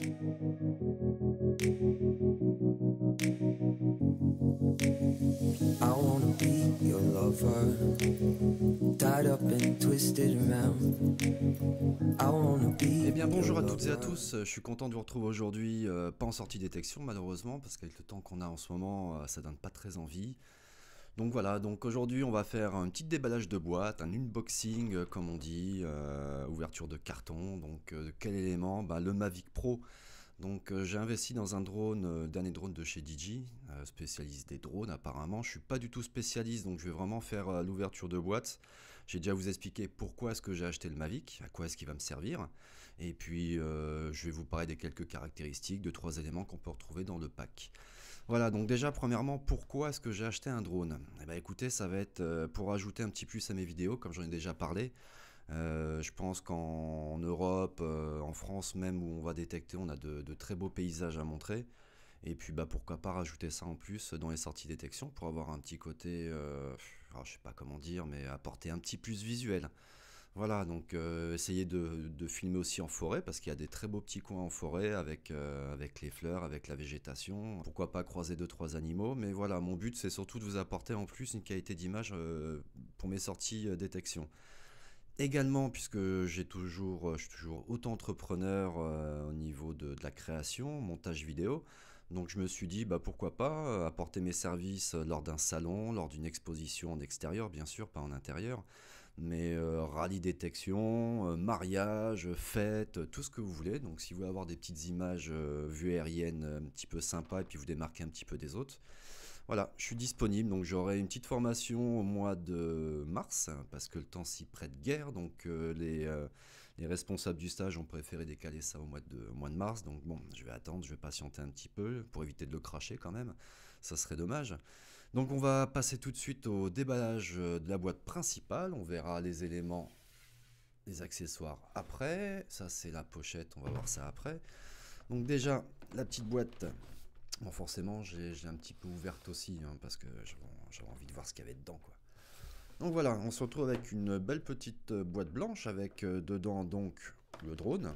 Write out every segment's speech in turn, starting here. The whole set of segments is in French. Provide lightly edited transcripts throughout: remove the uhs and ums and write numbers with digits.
I wanna be your lover, tied up and twisted around. I wanna be. Eh bien bonjour à toutes et à tous, je suis content de vous retrouver aujourd'hui, pas en sortie détection malheureusement, parce qu'avec le temps qu'on a en ce moment, ça donne pas très envie. Donc voilà, donc aujourd'hui on va faire un petit déballage de boîte, un unboxing comme on dit, ouverture de carton. Donc quel élément? Le Mavic Pro. Donc j'ai investi dans un drone, dernier drone de chez DJI, spécialiste des drones apparemment. Je suis pas du tout spécialiste, donc je vais vraiment faire l'ouverture de boîte. J'ai déjà vous expliqué pourquoi est-ce que j'ai acheté le Mavic, à quoi est-ce qu'il va me servir. Et puis je vais vous parler des quelques caractéristiques, de 3 éléments qu'on peut retrouver dans le pack. Voilà, donc déjà premièrement, pourquoi est-ce que j'ai acheté un drone? Eh bien écoutez, ça va être pour ajouter un petit plus à mes vidéos, comme j'en ai déjà parlé. Je pense qu'en Europe, en France même, où on va détecter, on a de très beaux paysages à montrer. Et puis pourquoi pas rajouter ça en plus dans les sorties détection pour avoir un petit côté, alors, je sais pas comment dire, mais apporter un petit plus visuel. Voilà, donc essayer de filmer aussi en forêt, parce qu'il y a des très beaux petits coins en forêt avec les fleurs, avec la végétation. Pourquoi pas croiser 2-3 animaux, mais voilà, mon but c'est surtout de vous apporter en plus une qualité d'image pour mes sorties détection. Également, puisque je suis toujours auto-entrepreneur au niveau de la création, montage vidéo, donc je me suis dit pourquoi pas apporter mes services lors d'un salon, lors d'une exposition en extérieur, bien sûr, pas en intérieur, mais rallye détection, mariage, fête, tout ce que vous voulez. Donc si vous voulez avoir des petites images vues aériennes un petit peu sympas et puis vous démarquer un petit peu des autres. Voilà, je suis disponible, donc j'aurai une petite formation au mois de mars, parce que le temps s'y prête guère, donc les responsables du stage ont préféré décaler ça au mois de mars, donc bon, je vais attendre, je vais patienter un petit peu, pour éviter de le cracher quand même, ça serait dommage. Donc on va passer tout de suite au déballage de la boîte principale, on verra les éléments, les accessoires après, ça c'est la pochette, on va voir ça après. Donc déjà, la petite boîte. Bon, forcément, j'ai un petit peu ouverte aussi, hein, parce que j'avais envie de voir ce qu'il y avait dedans, quoi. Donc voilà, on se retrouve avec une belle petite boîte blanche avec dedans donc le drone.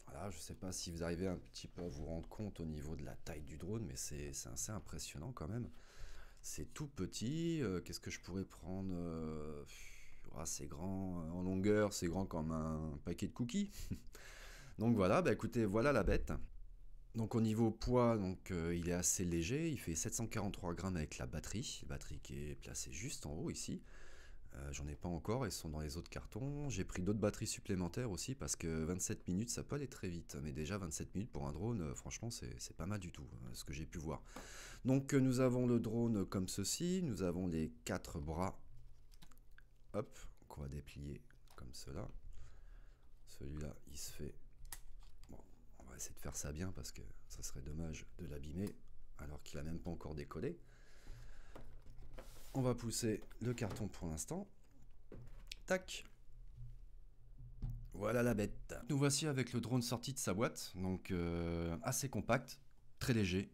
Voilà, je sais pas si vous arrivez un petit peu à vous rendre compte au niveau de la taille du drone, mais c'est assez impressionnant quand même. C'est tout petit. Qu'est-ce que je pourrais prendre? C'est grand en longueur, c'est grand comme un paquet de cookies. Donc voilà, écoutez, voilà la bête. Donc au niveau poids, donc, il est assez léger, il fait 743 grammes avec la batterie qui est placée juste en haut ici. J'en ai pas encore, elles sont dans les autres cartons. J'ai pris d'autres batteries supplémentaires aussi parce que 27 minutes ça peut aller très vite. Mais déjà 27 minutes pour un drone, franchement c'est pas mal du tout, ce que j'ai pu voir. Donc nous avons le drone comme ceci, nous avons les 4 bras, hop, qu'on va déplier comme cela. Celui-là il se fait... On va essayer de faire ça bien parce que ça serait dommage de l'abîmer alors qu'il a même pas encore décollé. On va pousser le carton pour l'instant. Tac. Voilà la bête. Nous voici avec le drone sorti de sa boîte. Donc assez compact, très léger.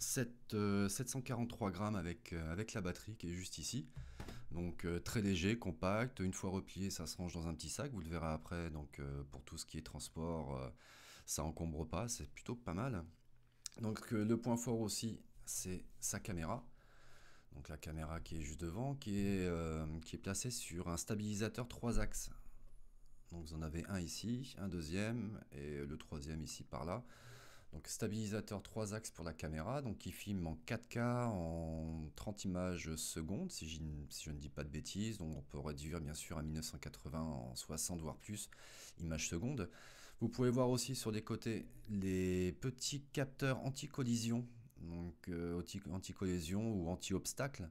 743 grammes avec la batterie qui est juste ici. Donc très léger, compact. Une fois replié, ça se range dans un petit sac. Vous le verrez après. Donc pour tout ce qui est transport, ça encombre pas. C'est plutôt pas mal. Donc le point fort aussi, c'est sa caméra. Donc la caméra qui est juste devant, qui est placée sur un stabilisateur 3 axes. Donc vous en avez un ici, un deuxième et le troisième ici par là. Donc stabilisateur 3 axes pour la caméra, donc qui filme en 4K en 30 images secondes, si je ne dis pas de bêtises. Donc on peut réduire bien sûr à 1980 en 60 voire plus images secondes. Vous pouvez voir aussi sur les côtés les petits capteurs anti-collision, donc anti-collision ou anti-obstacle.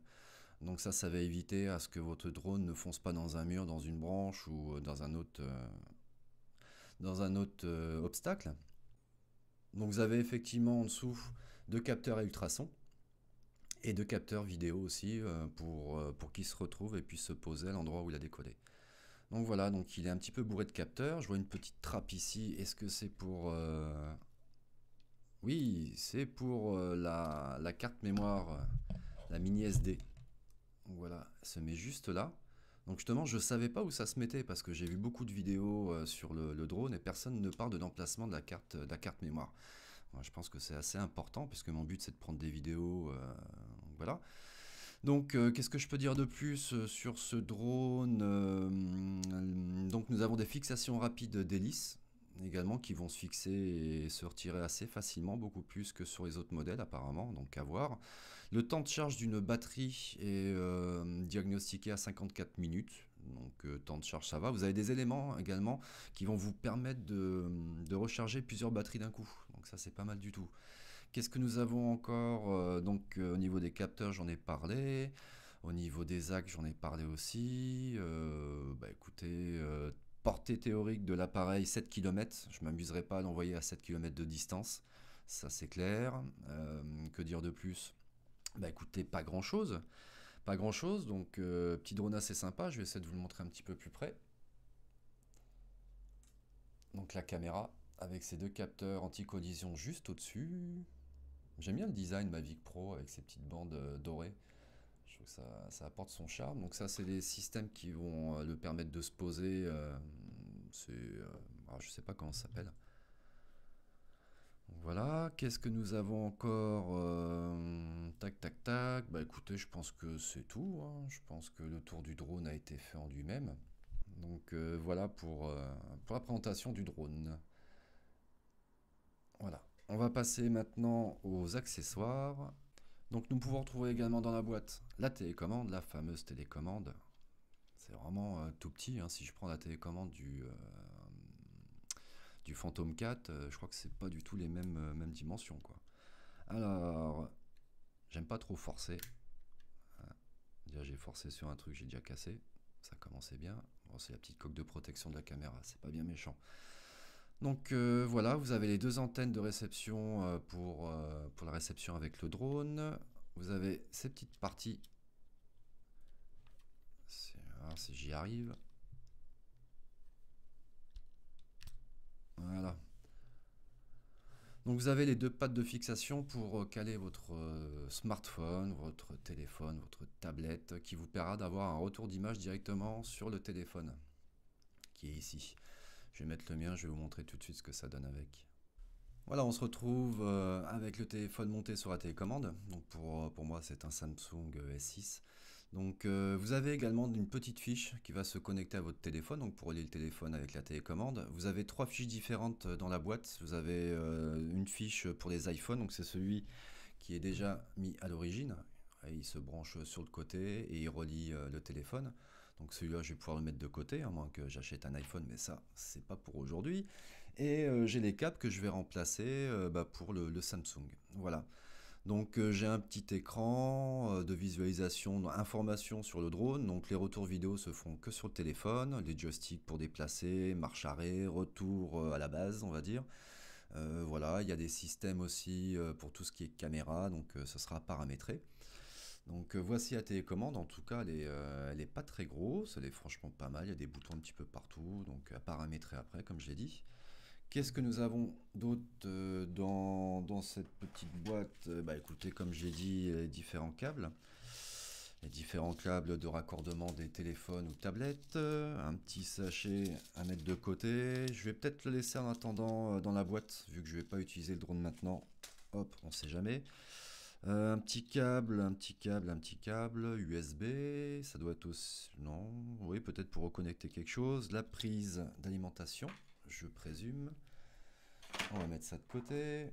Donc ça va éviter à ce que votre drone ne fonce pas dans un mur, dans une branche ou dans un autre obstacle. Donc vous avez effectivement en dessous 2 capteurs à ultrasons et 2 capteurs vidéo aussi pour qu'il se retrouve et puisse se poser à l'endroit où il a décollé. Donc voilà, donc il est un petit peu bourré de capteurs. Je vois une petite trappe ici. Est-ce que c'est pour... Oui, c'est pour la carte mémoire, la mini SD. Donc voilà, elle se met juste là. Donc justement, je savais pas où ça se mettait parce que j'ai vu beaucoup de vidéos sur le drone et personne ne parle de l'emplacement de la carte mémoire. Moi, je pense que c'est assez important puisque mon but c'est de prendre des vidéos. Voilà. Donc, qu'est-ce que je peux dire de plus sur ce drone? Donc, nous avons des fixations rapides d'hélices également qui vont se fixer et se retirer assez facilement, beaucoup plus que sur les autres modèles apparemment, donc à voir. Le temps de charge d'une batterie est diagnostiqué à 54 minutes, donc temps de charge ça va. Vous avez des éléments également qui vont vous permettre de recharger plusieurs batteries d'un coup, donc ça c'est pas mal du tout. Qu'est-ce que nous avons encore? Donc au niveau des capteurs, j'en ai parlé. Au niveau des axes, j'en ai parlé aussi. Bah écoutez, portée théorique de l'appareil 7 km. Je ne m'amuserai pas à l'envoyer à 7 km de distance. Ça c'est clair. Que dire de plus? Bah écoutez, pas grand chose. Pas grand chose. Donc petit drone assez sympa. Je vais essayer de vous le montrer un petit peu plus près. Donc la caméra avec ses deux capteurs anti-collision juste au-dessus. J'aime bien le design Mavic Pro avec ses petites bandes dorées. Je trouve que ça apporte son charme. Donc ça, c'est des systèmes qui vont le permettre de se poser. Je sais pas comment ça s'appelle. Voilà. Qu'est-ce que nous avons encore? Tac, tac, tac. Bah écoutez, je pense que c'est tout, hein. Je pense que le tour du drone a été fait en lui-même. Donc voilà pour la présentation du drone. Voilà. On va passer maintenant aux accessoires. Donc nous pouvons retrouver également dans la boîte la télécommande, la fameuse télécommande. C'est vraiment tout petit, hein. Si je prends la télécommande du Phantom 4, je crois que c'est pas du tout les mêmes dimensions, quoi. Alors, j'aime pas trop forcer. Voilà. Déjà j'ai forcé sur un truc, j'ai déjà cassé. Ça commençait bien. Bon, c'est la petite coque de protection de la caméra, c'est pas bien méchant. Donc voilà, vous avez les deux antennes de réception pour la réception avec le drone. Vous avez ces petites parties. Alors, si j'y arrive. Voilà. Donc vous avez les deux pattes de fixation pour caler votre smartphone, votre téléphone, votre tablette, qui vous permettra d'avoir un retour d'image directement sur le téléphone, qui est ici. Je vais mettre le mien, je vais vous montrer tout de suite ce que ça donne avec. Voilà, on se retrouve avec le téléphone monté sur la télécommande. Donc pour moi, c'est un Samsung S6. Donc vous avez également une petite fiche qui va se connecter à votre téléphone, donc pour relier le téléphone avec la télécommande. Vous avez trois fiches différentes dans la boîte. Vous avez une fiche pour les iPhones, donc c'est celui qui est déjà mis à l'origine. Il se branche sur le côté et il relie le téléphone. Donc celui-là, je vais pouvoir le mettre de côté, à moins que j'achète un iPhone, mais ça, c'est pas pour aujourd'hui. Et j'ai les câbles que je vais remplacer pour le Samsung. Voilà. Donc j'ai un petit écran de visualisation, d'information sur le drone. Donc les retours vidéo se font que sur le téléphone. Les joysticks pour déplacer, marche arrêt, retour à la base, on va dire. Voilà, il y a des systèmes aussi pour tout ce qui est caméra, donc ce sera paramétré. Donc voici la télécommande, en tout cas elle est pas très grosse, elle est franchement pas mal, il y a des boutons un petit peu partout, donc à paramétrer après comme je l'ai dit. Qu'est-ce que nous avons d'autre dans cette petite boîte? Bah écoutez, comme j'ai dit, les différents câbles de raccordement des téléphones ou tablettes, un petit sachet à mettre de côté. Je vais peut-être le laisser en attendant dans la boîte, vu que je vais pas utiliser le drone maintenant. Hop, on sait jamais. Un petit câble, USB, ça doit être aussi... Non, oui, peut-être pour reconnecter quelque chose. La prise d'alimentation, je présume. On va mettre ça de côté.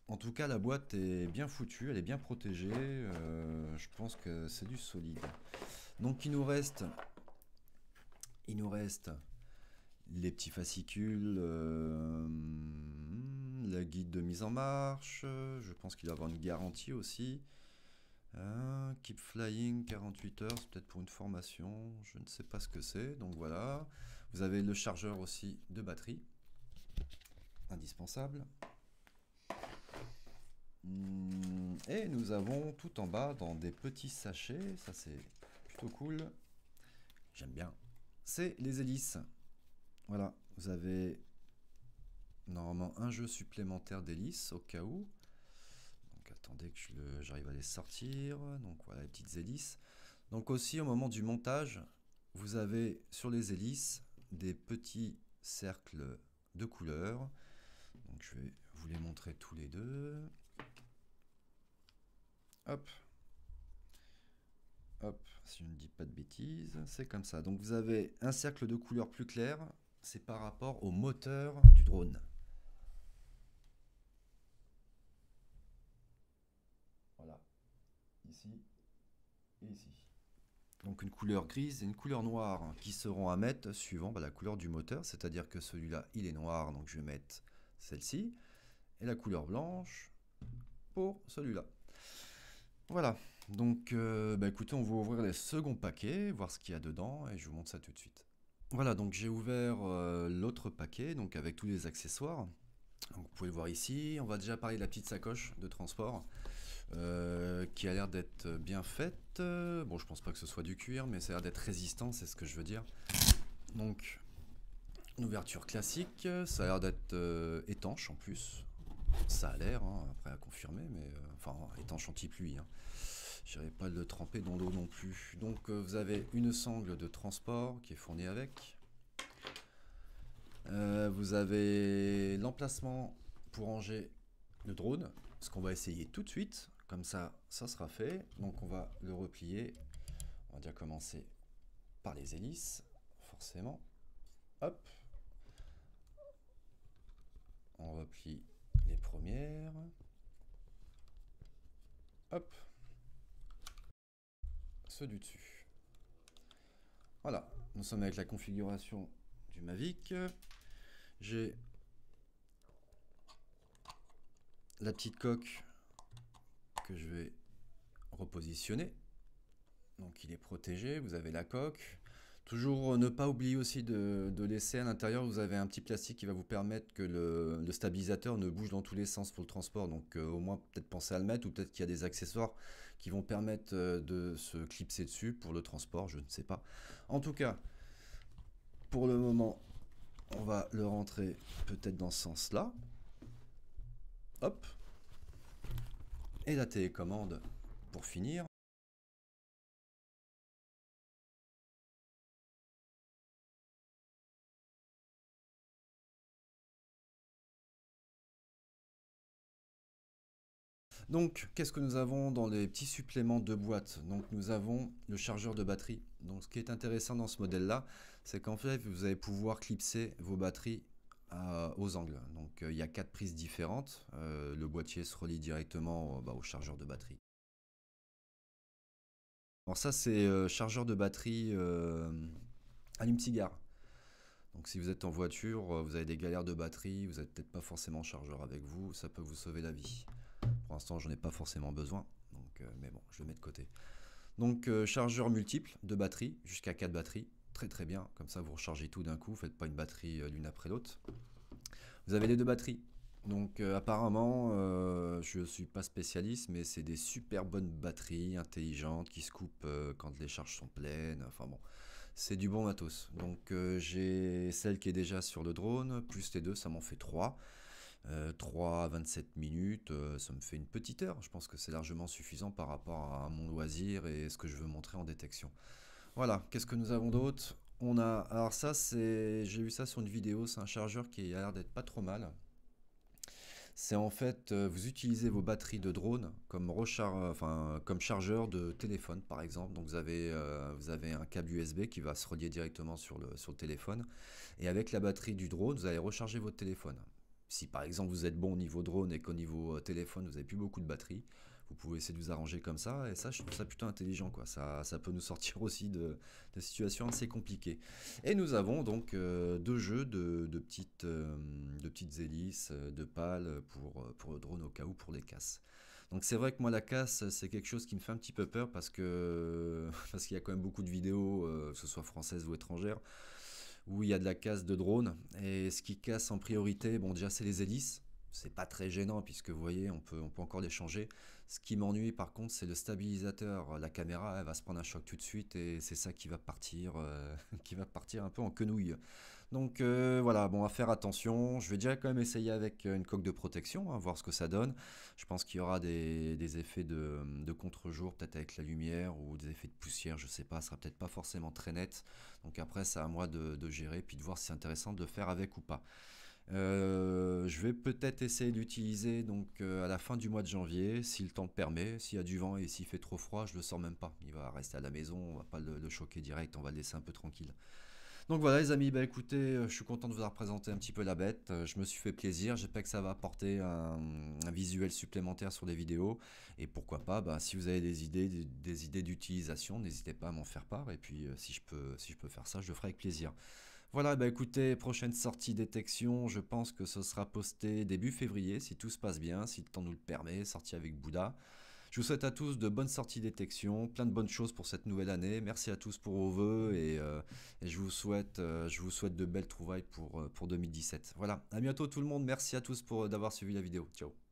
En tout cas, la boîte est bien foutue, elle est bien protégée. Je pense que c'est du solide. Donc il nous reste les petits fascicules, la guide de mise en marche. Je pense qu'il va y avoir une garantie aussi. Keep Flying 48 heures, c'est peut-être pour une formation, je ne sais pas ce que c'est. Donc voilà, vous avez le chargeur aussi de batterie, indispensable. Et nous avons tout en bas dans des petits sachets, ça c'est plutôt cool, j'aime bien, c'est les hélices. Voilà, vous avez normalement un jeu supplémentaire d'hélices au cas où. Donc attendez que j'arrive à les sortir. Donc voilà les petites hélices. Donc aussi au moment du montage, vous avez sur les hélices des petits cercles de couleurs. Donc je vais vous les montrer tous les deux. Hop. Hop, si je ne dis pas de bêtises, c'est comme ça. Donc vous avez un cercle de couleurs plus clair, c'est par rapport au moteur du drone. Voilà, ici et ici. Donc une couleur grise et une couleur noire qui seront à mettre suivant la couleur du moteur, c'est-à-dire que celui-là il est noir, donc je vais mettre celle-ci, et la couleur blanche pour celui-là. Voilà, donc écoutez, on va ouvrir les seconds paquets, voir ce qu'il y a dedans, et je vous montre ça tout de suite. Voilà, donc j'ai ouvert l'autre paquet, donc avec tous les accessoires. Donc, vous pouvez le voir ici, on va déjà parler de la petite sacoche de transport. Qui a l'air d'être bien faite. Bon, je pense pas que ce soit du cuir, mais ça a l'air d'être résistant, c'est ce que je veux dire. Donc, une ouverture classique, ça a l'air d'être étanche en plus. Ça a l'air, hein, après à confirmer, mais enfin, étanche anti-pluie. Hein. Je n'irai pas le tremper dans l'eau non plus. Donc, vous avez une sangle de transport qui est fournie avec. Vous avez l'emplacement pour ranger le drone, ce qu'on va essayer tout de suite. Comme ça sera fait. Donc on va le replier. On va déjà commencer par les hélices, forcément. Hop. On replie les premières. Hop. Ceux du dessus. Voilà. Nous sommes avec la configuration du Mavic. J'ai la petite coque que je vais repositionner. Donc il est protégé, vous avez la coque. Toujours ne pas oublier aussi de laisser à l'intérieur, vous avez un petit plastique qui va vous permettre que le stabilisateur ne bouge dans tous les sens pour le transport. Donc au moins peut-être penser à le mettre, ou peut-être qu'il y a des accessoires qui vont permettre de se clipser dessus pour le transport, je ne sais pas. En tout cas, pour le moment, on va le rentrer peut-être dans ce sens-là. Hop. Et la télécommande pour finir. Donc, qu'est-ce que nous avons dans les petits suppléments de boîte? Donc, nous avons le chargeur de batterie. Donc, ce qui est intéressant dans ce modèle-là, c'est qu'en fait, vous allez pouvoir clipser vos batteries aux angles. Donc, il y a 4 prises différentes. Le boîtier se relie directement au chargeur de batterie. Alors ça, c'est chargeur de batterie allume-cigare. Donc si vous êtes en voiture, vous avez des galères de batterie, vous n'êtes peut-être pas forcément chargeur avec vous, ça peut vous sauver la vie. Pour l'instant, j'en ai pas forcément besoin, donc, mais bon, je le mets de côté. Donc chargeur multiple de batterie, jusqu'à 4 batteries, très très bien, comme ça vous rechargez tout d'un coup, vous faites pas une batterie l'une après l'autre. Vous avez les deux batteries, donc apparemment, je ne suis pas spécialiste, mais c'est des super bonnes batteries intelligentes qui se coupent quand les charges sont pleines, enfin bon. C'est du bon matos. Donc j'ai celle qui est déjà sur le drone, plus les deux, ça m'en fait 3. 3 à 27 minutes, ça me fait une petite heure. Je pense que c'est largement suffisant par rapport à mon loisir et ce que je veux montrer en détection. Voilà, qu'est-ce que nous avons d'autre? On a, alors ça c'est, j'ai vu ça sur une vidéo, c'est un chargeur qui a l'air d'être pas trop mal. C'est en fait, vous utilisez vos batteries de drone comme, comme chargeur de téléphone par exemple. Donc vous avez un câble USB qui va se relier directement sur le téléphone. Et avec la batterie du drone, vous allez recharger votre téléphone. Si par exemple vous êtes bon au niveau drone et qu'au niveau téléphone vous n'avez plus beaucoup de batterie, vous pouvez essayer de vous arranger comme ça. Et ça, je trouve ça plutôt intelligent, quoi. Ça peut nous sortir aussi de situations assez compliquées. Et nous avons donc deux jeux de petites hélices, de pales pour le drone au cas où, pour les casses. Donc c'est vrai que moi la casse c'est quelque chose qui me fait un petit peu peur parce parce qu'il y a quand même beaucoup de vidéos, que ce soit françaises ou étrangères, où il y a de la casse de drone. Et ce qui casse en priorité, bon déjà c'est les hélices. C'est pas très gênant puisque vous voyez on peut encore les changer. Ce qui m'ennuie par contre c'est le stabilisateur. La caméra elle va se prendre un choc tout de suite et c'est ça qui va partir, qui va partir un peu en quenouille. Donc voilà, bon, à faire attention. Je vais déjà quand même essayer avec une coque de protection, hein, voir ce que ça donne. Je pense qu'il y aura des effets de contre-jour, peut-être avec la lumière, ou des effets de poussière, je sais pas, ça sera peut-être pas forcément très net. Donc après, c'est à moi de gérer, puis de voir si c'est intéressant de le faire avec ou pas. Je vais peut-être essayer d'utiliser donc à la fin du mois de janvier, si le temps le permet. S'il y a du vent et s'il fait trop froid, je le sors même pas. Il va rester à la maison, on va pas le choquer direct, on va le laisser un peu tranquille. Donc voilà les amis, bah écoutez, je suis content de vous avoir présenté un petit peu la bête, je me suis fait plaisir, j'espère que ça va apporter un visuel supplémentaire sur les vidéos, et pourquoi pas, bah, si vous avez des idées d'utilisation, n'hésitez pas à m'en faire part, et puis si je peux faire ça, je le ferai avec plaisir. Voilà, bah écoutez, prochaine sortie détection, je pense que ce sera posté début février, si tout se passe bien, si le temps nous le permet, sortie avec Bouddha. Je vous souhaite à tous de bonnes sorties détection, plein de bonnes choses pour cette nouvelle année. Merci à tous pour vos vœux et je vous souhaite de belles trouvailles pour 2017. Voilà, à bientôt tout le monde. Merci à tous pour d'avoir suivi la vidéo. Ciao.